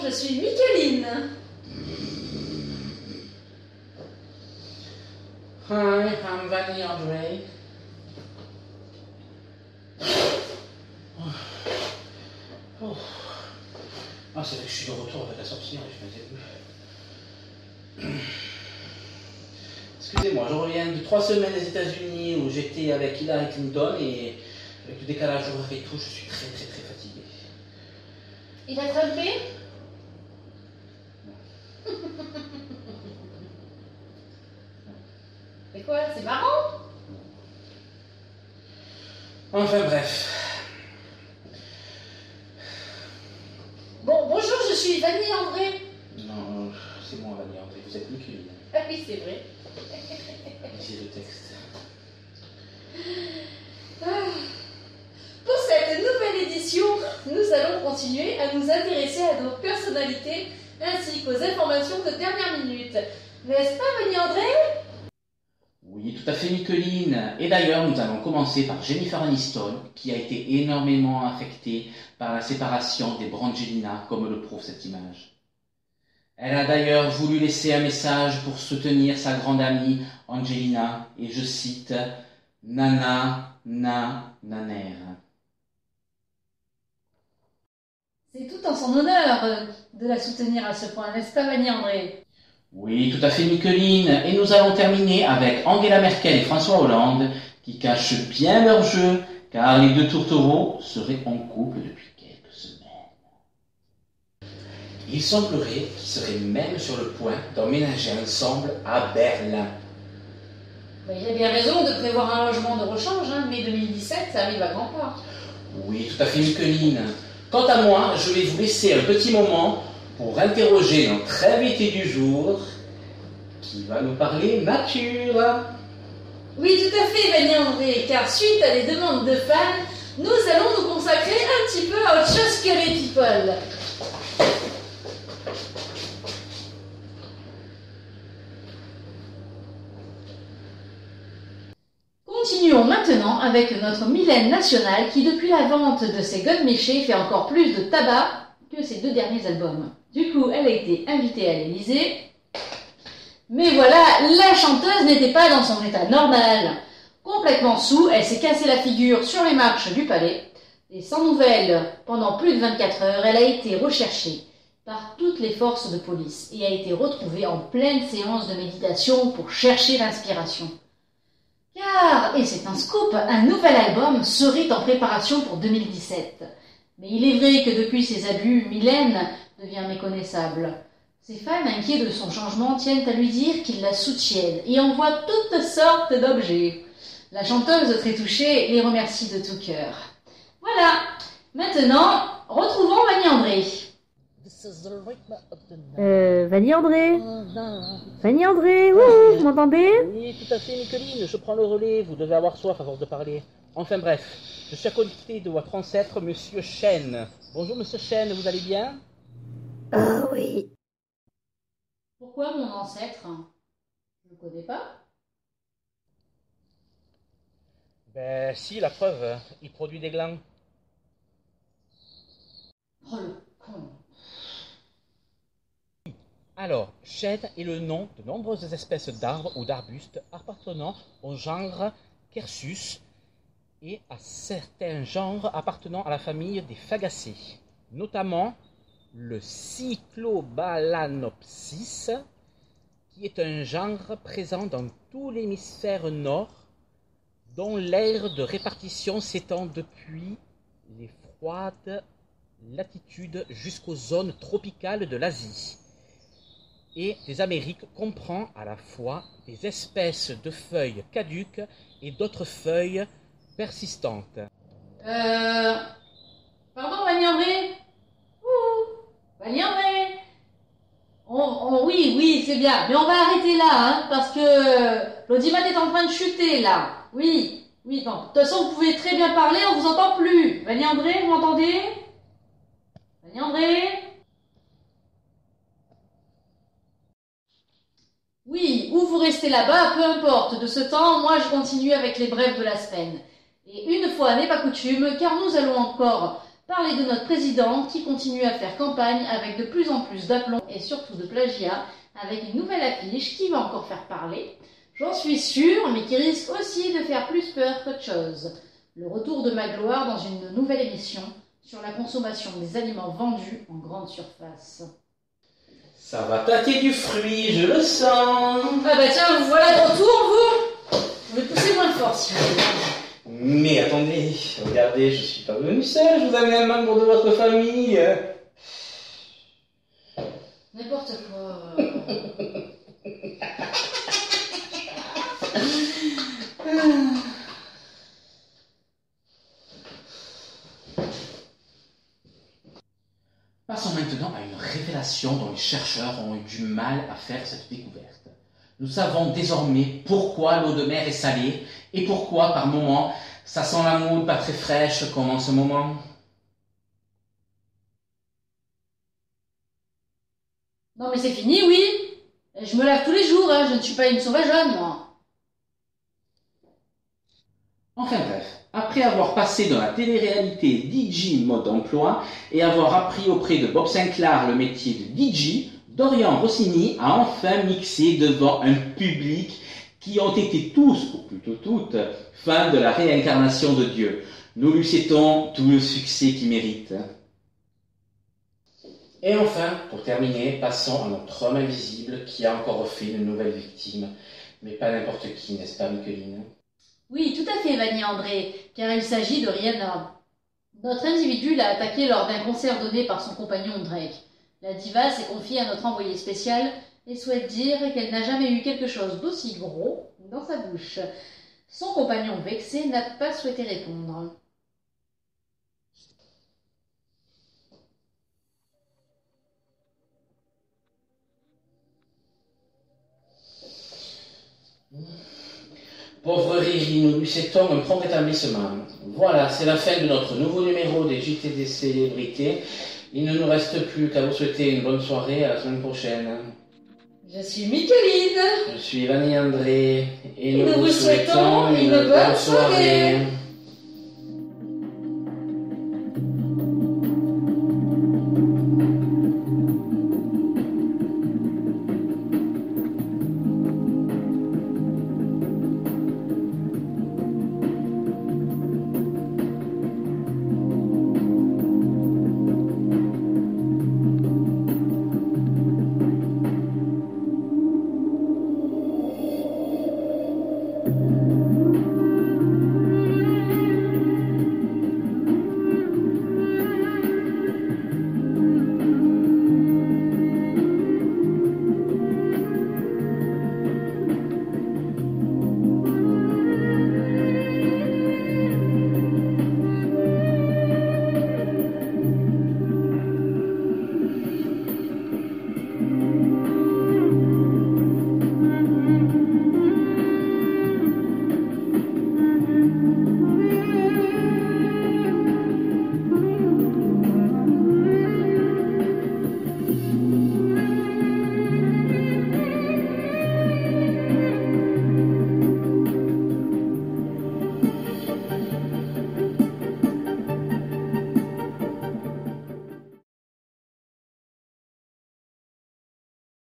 je suis Micheline. Hi, I'm Vanny André. Oh. Ah, c'est vrai que je suis de retour avec la sorcière, je faisais plus. Excusez-moi, je reviens de 3 semaines des États-Unis où j'étais avec Hillary Clinton et avec le décalage horaire et tout, je suis très très très fatigué. Il a trompé? C'est quoi? C'est marrant? Enfin bref. Bon, bonjour, je suis Vanny André. Non, c'est moi Vanny André, vous êtes Micheline. Ah oui, c'est vrai. Lisez le texte. Pour cette nouvelle édition, nous allons continuer à nous intéresser à nos personnalités ainsi qu'aux informations de dernière minute. N'est-ce pas, Vanny André? Oui, tout à fait, Micheline. Et d'ailleurs, nous allons commencer par Jennifer Aniston, qui a été énormément affectée par la séparation des Brangelina, comme le prouve cette image. Elle a d'ailleurs voulu laisser un message pour soutenir sa grande amie Angelina, et je cite « Nana, naner ». C'est tout en son honneur de la soutenir à ce point, n'est-ce pas, Vanny André? Oui, tout à fait, Micheline. Et nous allons terminer avec Angela Merkel et François Hollande, qui cachent bien leur jeu, car les deux tourtereaux seraient en couple depuis quelques semaines. Il semblerait qu'ils seraient même sur le point d'emménager ensemble à Berlin. Mais il a bien raison de prévoir un logement de rechange, hein. Mai 2017, ça arrive à grands pas. Oui, tout à fait, Micheline. Quant à moi, je vais vous laisser un petit moment pour interroger notre invité du jour, qui va nous parler nature. Oui, tout à fait, Vanny André, car suite à des demandes de fans, nous allons nous consacrer un petit peu à autre chose que les people. Continuons maintenant avec notre Mylène nationale qui, depuis la vente de ses godes méchés, fait encore plus de tabac que ses 2 derniers albums. Du coup, elle a été invitée à l'Élysée. Mais voilà, la chanteuse n'était pas dans son état normal. Complètement saoule, elle s'est cassé la figure sur les marches du palais. Et sans nouvelles, pendant plus de 24 heures, elle a été recherchée par toutes les forces de police et a été retrouvée en pleine séance de méditation pour chercher l'inspiration. Car, et c'est un scoop, un nouvel album serait en préparation pour 2017. Mais il est vrai que depuis ses abus, Mylène devient méconnaissable. Ses fans, inquiets de son changement, tiennent à lui dire qu'ils la soutiennent et envoient toutes sortes d'objets. La chanteuse, très touchée, les remercie de tout cœur. Voilà, maintenant, retrouvons Vanny André. Vanny André Vanny André, vous m'entendez? Oui, tout à fait, Micheline, je prends le relais, vous devez avoir soif à force de parler. Enfin bref, je suis à côté de votre ancêtre, Monsieur Chen. Bonjour, Monsieur Chen, vous allez bien? Ah oui. Pourquoi mon ancêtre? Je ne connais pas. Ben si, la preuve, il produit des glands. Oh le con. Alors, chêne est le nom de nombreuses espèces d'arbres ou d'arbustes appartenant au genre Quercus et à certains genres appartenant à la famille des Fagacées, notamment le Cyclobalanopsis, qui est un genre présent dans tout l'hémisphère nord, dont l'aire de répartition s'étend depuis les froides latitudes jusqu'aux zones tropicales de l'Asie et des Amériques, comprend à la fois des espèces de feuilles caduques et d'autres feuilles persistantes. Pardon, Vanny André? Vanny André? Oui, c'est bien. Mais on va arrêter là, hein, parce que l'audimat est en train de chuter, là. Oui, bon. De toute façon, vous pouvez très bien parler, on vous entend plus. Vanny André, vous m'entendez? Vanny André? Oui, ou vous restez là-bas, peu importe. De ce temps, moi, je continue avec les brèves de la semaine. Et une fois n'est pas coutume, car nous allons encore Parler de notre président qui continue à faire campagne avec de plus en plus d'aplomb et surtout de plagiat, avec une nouvelle affiche qui va encore faire parler. J'en suis sûre, mais qui risque aussi de faire plus peur qu'autre chose. Le retour de Magloire dans une nouvelle émission sur la consommation des aliments vendus en grande surface. Ça va tâter du fruit, je le sens. Ah bah tiens, vous voilà de retour, vous. Vous pouvez pousser moins fort si vous voulez. Mais attendez, regardez, je suis pas venu seul, je vous amène un membre de votre famille. N'importe quoi. Passons maintenant à une révélation dont les chercheurs ont eu du mal à faire cette découverte. Nous savons désormais pourquoi l'eau de mer est salée et pourquoi, par moments, ça sent la moule pas très fraîche comme en ce moment. Non mais c'est fini, oui. Je me lave tous les jours, hein. Je ne suis pas une sauvageonne, moi. Enfin bref, après avoir passé dans la télé-réalité DJ Mode Emploi et avoir appris auprès de Bob Sinclair le métier de DJ, Dorian Rossini a enfin mixé devant un public qui ont été tous, ou plutôt toutes, fans de la réincarnation de Dieu. Nous lui souhaitons tout le succès qu'il mérite. Et enfin, pour terminer, passons à notre homme invisible qui a encore fait une nouvelle victime. Mais pas n'importe qui, n'est-ce pas, Micheline ? Oui, tout à fait, Vanny André, car il s'agit de Rihanna. Notre individu l'a attaqué lors d'un concert donné par son compagnon Drake. La diva s'est confiée à notre envoyé spécial et souhaite dire qu'elle n'a jamais eu quelque chose d'aussi gros dans sa bouche. Son compagnon vexé n'a pas souhaité répondre. Pauvre Riri, nous lui souhaitons un prompt rétablissement. Voilà, c'est la fin de notre nouveau numéro des JT des célébrités. Il ne nous reste plus qu'à vous souhaiter une bonne soirée, à la semaine prochaine. Je suis Micheline. Je suis Vanny André et nous vous souhaitons une bonne soirée.